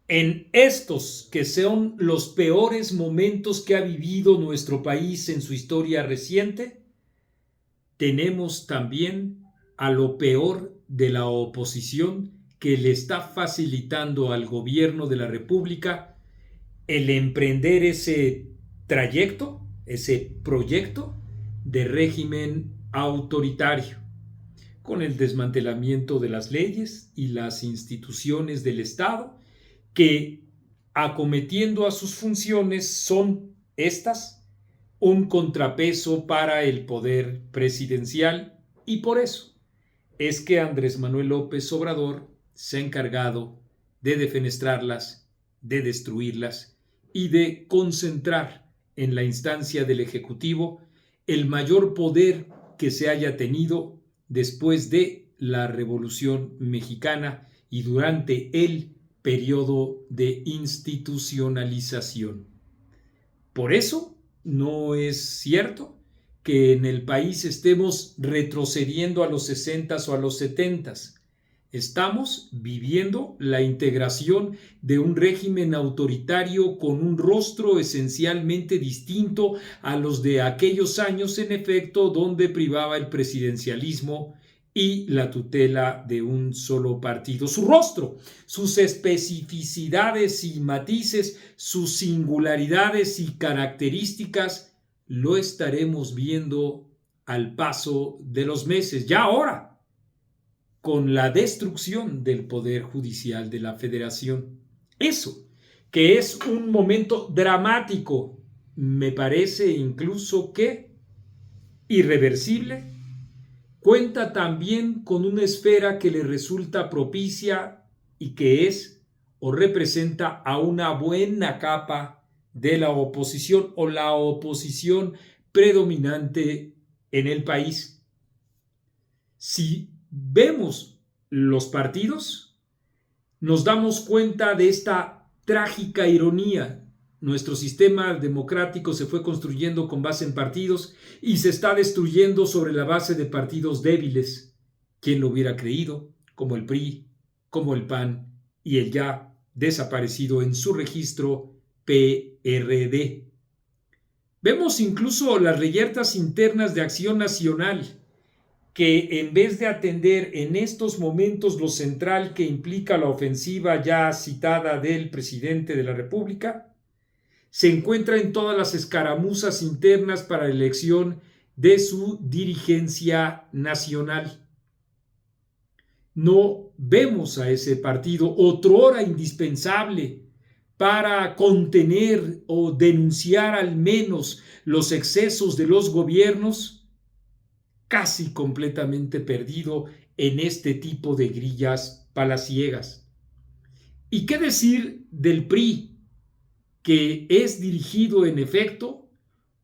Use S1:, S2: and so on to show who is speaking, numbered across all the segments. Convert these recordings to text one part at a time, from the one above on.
S1: En estos que son los peores momentos que ha vivido nuestro país en su historia reciente, tenemos también a lo peor de la oposición que le está facilitando al gobierno de la República el emprender ese trayecto, ese proyecto de régimen autoritario, con el desmantelamiento de las leyes y las instituciones del Estado, que acometiendo a sus funciones son estas un contrapeso para el poder presidencial, y por eso es que Andrés Manuel López Obrador se ha encargado de defenestrarlas, de destruirlas y de concentrar en la instancia del Ejecutivo el mayor poder que se haya tenido después de la Revolución Mexicana y durante el periodo de institucionalización. Por eso no es cierto que en el país estemos retrocediendo a los 60s o a los 70s. Estamos viviendo la integración de un régimen autoritario con un rostro esencialmente distinto a los de aquellos años, en efecto, donde privaba el presidencialismo y la tutela de un solo partido. Su rostro, sus especificidades y matices, sus singularidades y características, lo estaremos viendo al paso de los meses, ya ahora, con la destrucción del Poder Judicial de la Federación. Eso, que es un momento dramático, me parece incluso que irreversible, cuenta también con una esfera que le resulta propicia y que es o representa a una buena capa de la oposición o la oposición predominante en el país. Si vemos los partidos, nos damos cuenta de esta trágica ironía. Nuestro sistema democrático se fue construyendo con base en partidos y se está destruyendo sobre la base de partidos débiles. ¿Quién lo hubiera creído? Como el PRI, como el PAN y el ya desaparecido en su registro PRD. Vemos incluso las reyertas internas de Acción Nacional, que en vez de atender en estos momentos lo central que implica la ofensiva ya citada del presidente de la República, se encuentra en todas las escaramuzas internas para la elección de su dirigencia nacional. No vemos a ese partido, otrora indispensable para contener o denunciar al menos los excesos de los gobiernos, casi completamente perdido en este tipo de grillas palaciegas. ¿Y qué decir del PRI, que es dirigido en efecto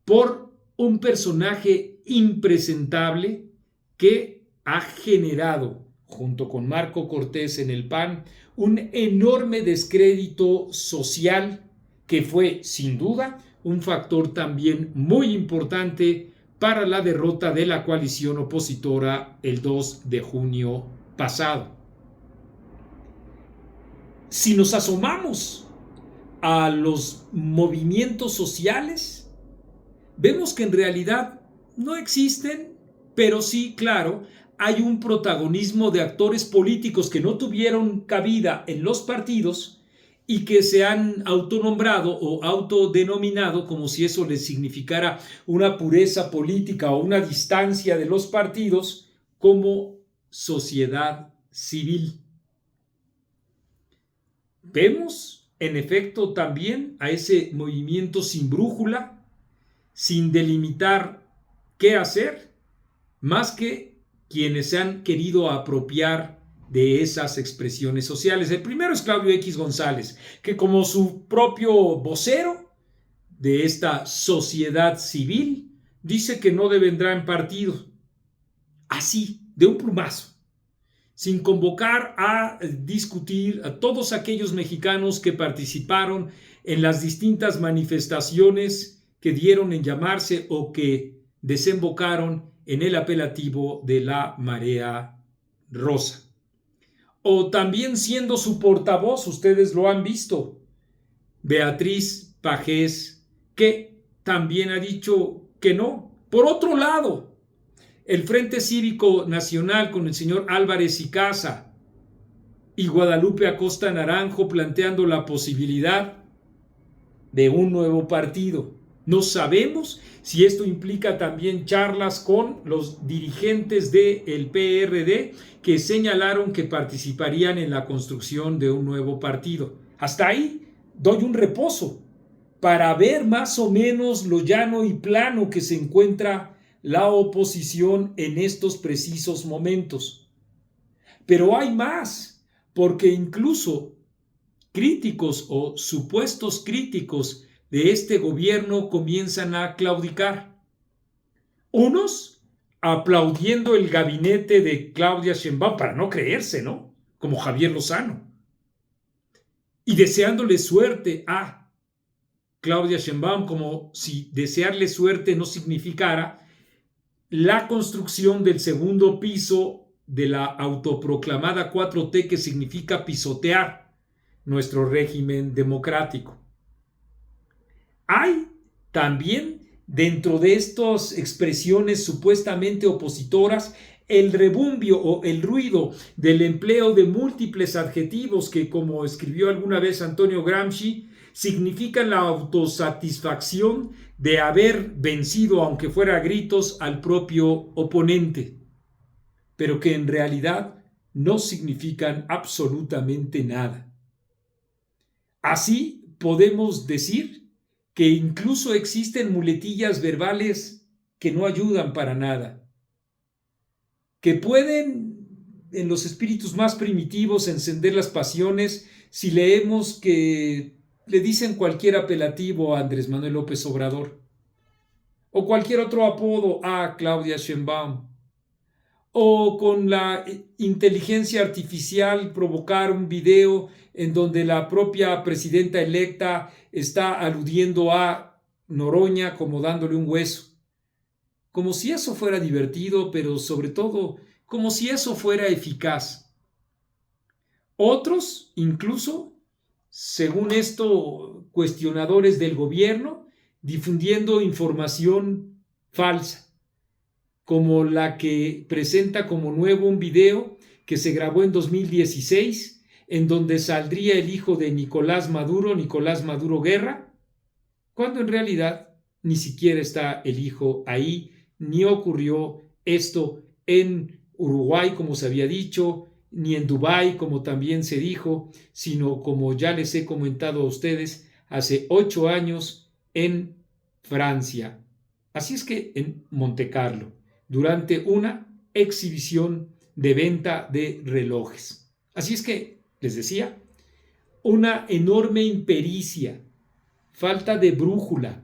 S1: por un personaje impresentable que ha generado, junto con Marco Cortés en el PAN, un enorme descrédito social que fue, sin duda, un factor también muy importante para la derrota de la coalición opositora el 2 de junio pasado? Si nos asomamos a los movimientos sociales, vemos que en realidad no existen, pero sí, claro, hay un protagonismo de actores políticos que no tuvieron cabida en los partidos y que se han autonombrado o autodenominado como si eso les significara una pureza política o una distancia de los partidos, como sociedad civil. Vemos, en efecto, también a ese movimiento sin brújula, sin delimitar qué hacer, más que quienes se han querido apropiar de esas expresiones sociales. El primero es Claudio X González, que como su propio vocero de esta sociedad civil, dice que no devendrá en partido, así, de un plumazo, sin convocar a discutir a todos aquellos mexicanos que participaron en las distintas manifestaciones que dieron en llamarse o que desembocaron en el apelativo de la Marea Rosa. o también siendo su portavoz, ustedes lo han visto, Beatriz Pajés, que también ha dicho que no. Por otro lado, el Frente Cívico Nacional con el señor Álvarez y Casa y Guadalupe Acosta Naranjo planteando la posibilidad de un nuevo partido. No sabemos si esto implica también charlas con los dirigentes del PRD que señalaron que participarían en la construcción de un nuevo partido. Hasta ahí doy un reposo para ver más o menos lo llano y plano que se encuentra la oposición en estos precisos momentos. Pero hay más, porque incluso críticos o supuestos críticos de este gobierno comienzan a claudicar. Unos aplaudiendo el gabinete de Claudia Sheinbaum para no creerse, ¿no? Como Javier Lozano. Y deseándole suerte a Claudia Sheinbaum, como si desearle suerte no significara la construcción del segundo piso de la autoproclamada 4T, que significa pisotear nuestro régimen democrático. Hay también dentro de estas expresiones supuestamente opositoras el rebumbio o el ruido del empleo de múltiples adjetivos que, como escribió alguna vez Antonio Gramsci, significan la autosatisfacción de haber vencido, aunque fuera a gritos, al propio oponente, pero que en realidad no significan absolutamente nada. Así podemos decir que incluso existen muletillas verbales que no ayudan para nada, que pueden en los espíritus más primitivos encender las pasiones si leemos que le dicen cualquier apelativo a Andrés Manuel López Obrador o cualquier otro apodo a Claudia Sheinbaum, o con la inteligencia artificial provocar un video en donde la propia presidenta electa está aludiendo a Noroña como dándole un hueso. Como si eso fuera divertido, pero sobre todo como si eso fuera eficaz. Otros, incluso, según esto, cuestionadores del gobierno, difundiendo información falsa, como la que presenta como nuevo un video que se grabó en 2016, en donde saldría el hijo de Nicolás Maduro Guerra, cuando en realidad ni siquiera está el hijo ahí, ni ocurrió esto en Uruguay, como se había dicho, ni en Dubái, como también se dijo, sino, como ya les he comentado a ustedes, hace 8 años en Francia. Así es que en Montecarlo, durante una exhibición de venta de relojes. Así es que, les decía, una enorme impericia, falta de brújula.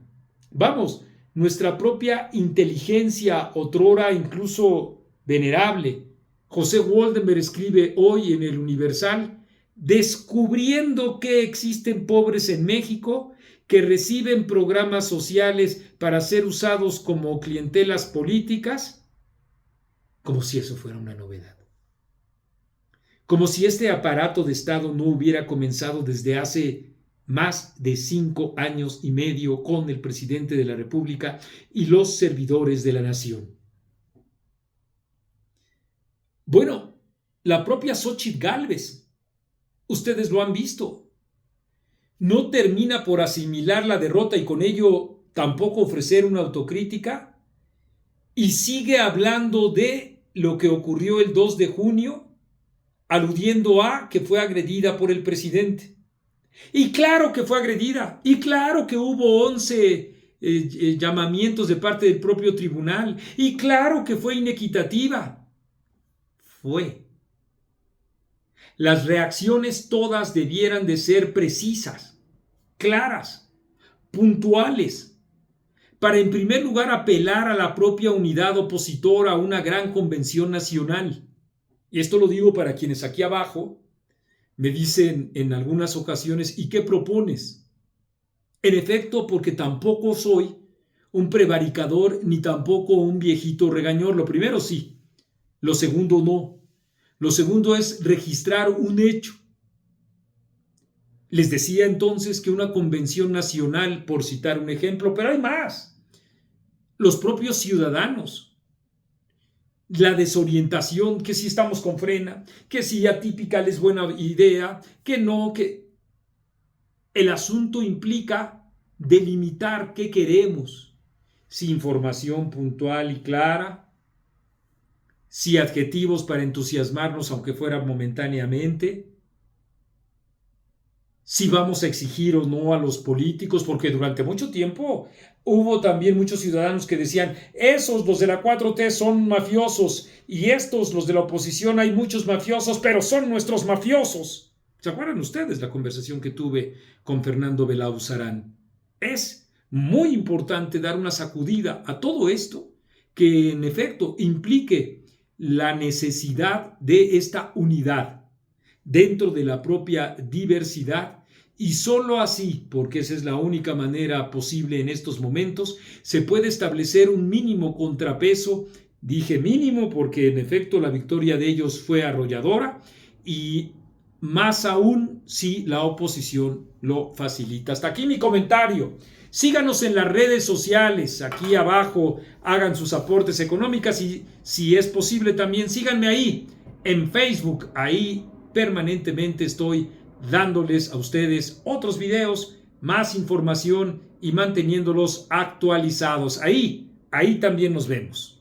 S1: Vamos, nuestra propia inteligencia, otrora incluso venerable. José Woldenberg escribe hoy en el Universal, descubriendo que existen pobres en México que reciben programas sociales para ser usados como clientelas políticas, como si eso fuera una novedad. Como si este aparato de Estado no hubiera comenzado desde hace más de 5 años y medio con el presidente de la República y los servidores de la nación. Bueno, la propia Xóchitl Gálvez, ustedes lo han visto, no termina por asimilar la derrota y con ello tampoco ofrecer una autocrítica y sigue hablando de lo que ocurrió el 2 de junio, aludiendo a que fue agredida por el presidente. Y claro que fue agredida, y claro que hubo 11 llamamientos de parte del propio tribunal, y claro que fue inequitativa. Fue. Las reacciones todas debieran de ser precisas, claras, puntuales, para en primer lugar apelar a la propia unidad opositora a una gran convención nacional. Y esto lo digo para quienes aquí abajo me dicen en algunas ocasiones, ¿y qué propones? En efecto, porque tampoco soy un prevaricador ni tampoco un viejito regañón. Lo primero sí, lo segundo no. Lo segundo es registrar un hecho. Les decía entonces que una convención nacional, por citar un ejemplo, pero hay más. Los propios ciudadanos, la desorientación, que si estamos con frena, que si atípica es buena idea, que no, que el asunto implica delimitar qué queremos, si información puntual y clara, si adjetivos para entusiasmarnos aunque fuera momentáneamente, si vamos a exigir o no a los políticos, porque durante mucho tiempo hubo también muchos ciudadanos que decían, esos, los de la 4T, son mafiosos, y estos, los de la oposición, hay muchos mafiosos, pero son nuestros mafiosos. ¿Se acuerdan ustedes la conversación que tuve con Fernando Belauzarán? Es muy importante dar una sacudida a todo esto que en efecto implique la necesidad de esta unidad dentro de la propia diversidad, y solo así, porque esa es la única manera posible en estos momentos, se puede establecer un mínimo contrapeso. Dije mínimo porque en efecto la victoria de ellos fue arrolladora, y más aún si la oposición lo facilita. Hasta aquí mi comentario. Síganos en las redes sociales, aquí abajo hagan sus aportes económicos, y si es posible también síganme ahí en Facebook. Ahí permanentemente estoy dándoles a ustedes otros videos, más información y manteniéndolos actualizados. Ahí también nos vemos.